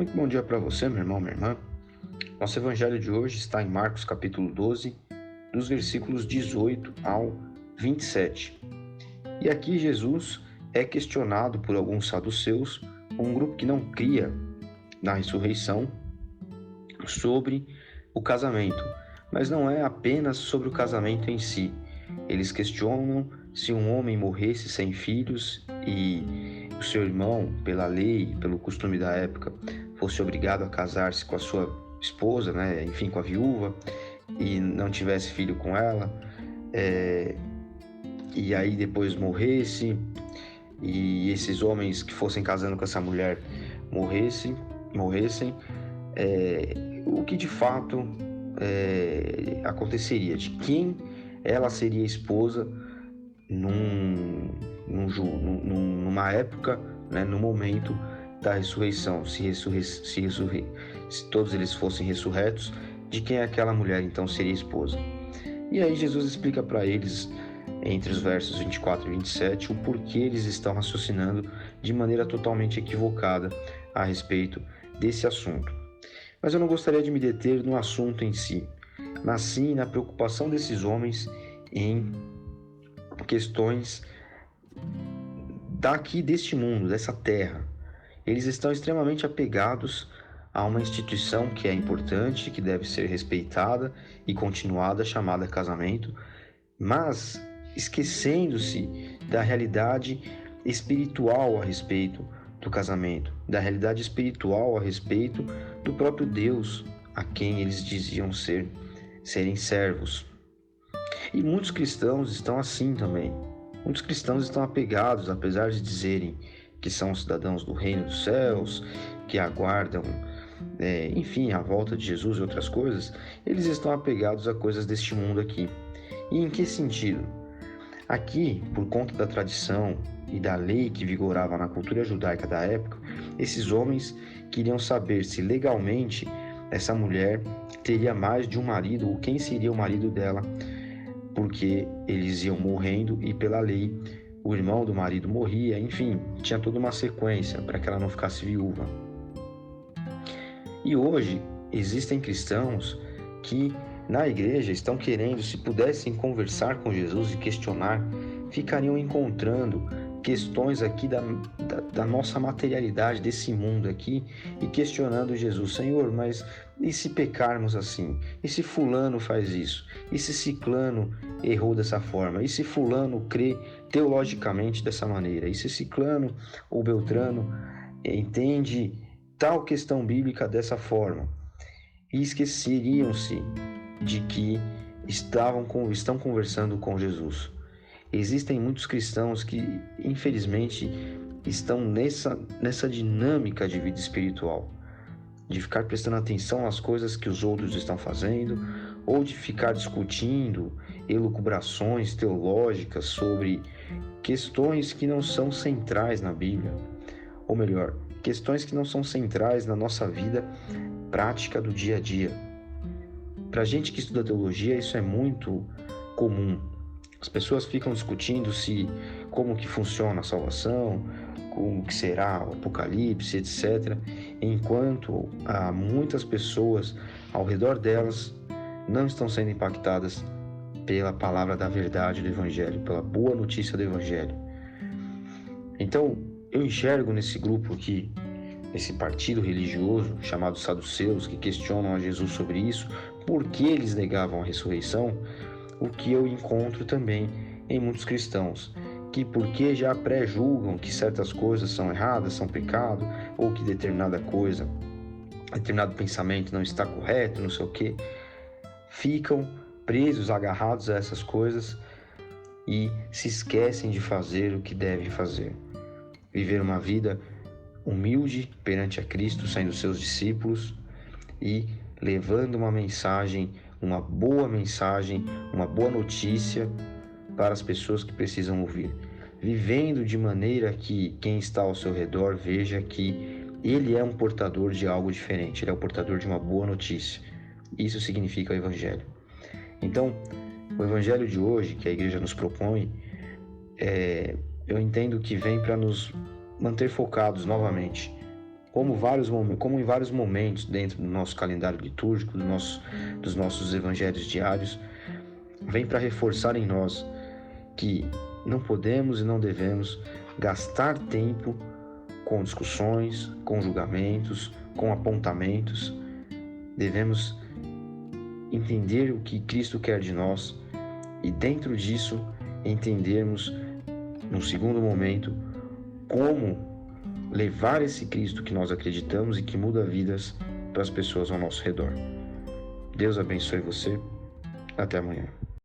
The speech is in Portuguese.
Muito bom dia para você, meu irmão, minha irmã. Nosso evangelho de hoje está em Marcos capítulo 12, dos versículos 18 ao 27. E aqui Jesus é questionado por alguns saduceus, um grupo que não cria na ressurreição, sobre o casamento. Mas não é apenas sobre o casamento em si. Eles questionam se um homem morresse sem filhos e o seu irmão, pela lei, pelo costume da época, fosse obrigado a casar-se com a sua esposa, enfim, com a viúva, e não tivesse filho com ela, e aí depois morresse, e esses homens que fossem casando com essa mulher morressem, o que de fato aconteceria, de quem ela seria esposa numa época, no momento da ressurreição, se todos eles fossem ressurretos, de quem aquela mulher então seria esposa. E aí Jesus explica para eles, entre os versos 24 e 27, o porquê eles estão raciocinando de maneira totalmente equivocada a respeito desse assunto. Mas eu não gostaria de me deter no assunto em si, mas sim na preocupação desses homens em questões daqui deste mundo, dessa terra. Eles estão extremamente apegados a uma instituição que é importante, que deve ser respeitada e continuada, chamada casamento, mas esquecendo-se da realidade espiritual a respeito do casamento, da realidade espiritual a respeito do próprio Deus, a quem eles diziam serem servos. E muitos cristãos estão assim também. Muitos cristãos estão apegados, apesar de dizerem que são cidadãos do reino dos céus, que aguardam, a volta de Jesus e outras coisas, eles estão apegados a coisas deste mundo aqui. E em que sentido? Aqui, por conta da tradição e da lei que vigorava na cultura judaica da época, esses homens queriam saber se legalmente essa mulher teria mais de um marido, ou quem seria o marido dela, porque eles iam morrendo e pela lei o irmão do marido morria, enfim, tinha toda uma sequência para que ela não ficasse viúva. E hoje existem cristãos que na igreja estão querendo, se pudessem conversar com Jesus e questionar, ficariam encontrando questões aqui da nossa materialidade, desse mundo aqui, e questionando Jesus: Senhor, mas e se pecarmos assim? E se fulano faz isso? E se ciclano errou dessa forma? E se fulano crê teologicamente dessa maneira? E se ciclano ou beltrano entende tal questão bíblica dessa forma? E esqueceriam-se de que estão conversando com Jesus. Existem muitos cristãos que, infelizmente, estão nessa dinâmica de vida espiritual, de ficar prestando atenção nas coisas que os outros estão fazendo, ou de ficar discutindo elucubrações teológicas sobre questões que não são centrais na Bíblia, ou melhor, questões que não são centrais na nossa vida prática do dia a dia. Para a gente que estuda teologia, isso é muito comum. As pessoas ficam discutindo como que funciona a salvação, como que será o Apocalipse, etc., enquanto há muitas pessoas ao redor delas não estão sendo impactadas pela palavra da verdade do Evangelho, pela boa notícia do Evangelho. Então, eu enxergo nesse grupo aqui, esse partido religioso chamado saduceus, que questionam a Jesus sobre isso, por que eles negavam a ressurreição, o que eu encontro também em muitos cristãos, que porque já pré-julgam que certas coisas são erradas, são pecado, ou que determinado pensamento não está correto, não sei o quê, ficam presos, agarrados a essas coisas e se esquecem de fazer o que devem fazer. Viver uma vida humilde perante a Cristo, sendo seus discípulos e levando uma boa mensagem, uma boa notícia para as pessoas que precisam ouvir. Vivendo de maneira que quem está ao seu redor veja que ele é um portador de algo diferente, ele é o portador de uma boa notícia. Isso significa o Evangelho. Então, o Evangelho de hoje, que a igreja nos propõe, eu entendo que vem para nos manter focados novamente como em vários momentos dentro do nosso calendário litúrgico, dos nossos evangelhos diários, vem para reforçar em nós que não podemos e não devemos gastar tempo com discussões, com julgamentos, com apontamentos. Devemos entender o que Cristo quer de nós e, dentro disso, entendermos, num segundo momento, como levar esse Cristo que nós acreditamos e que muda vidas para as pessoas ao nosso redor. Deus abençoe você. Até amanhã.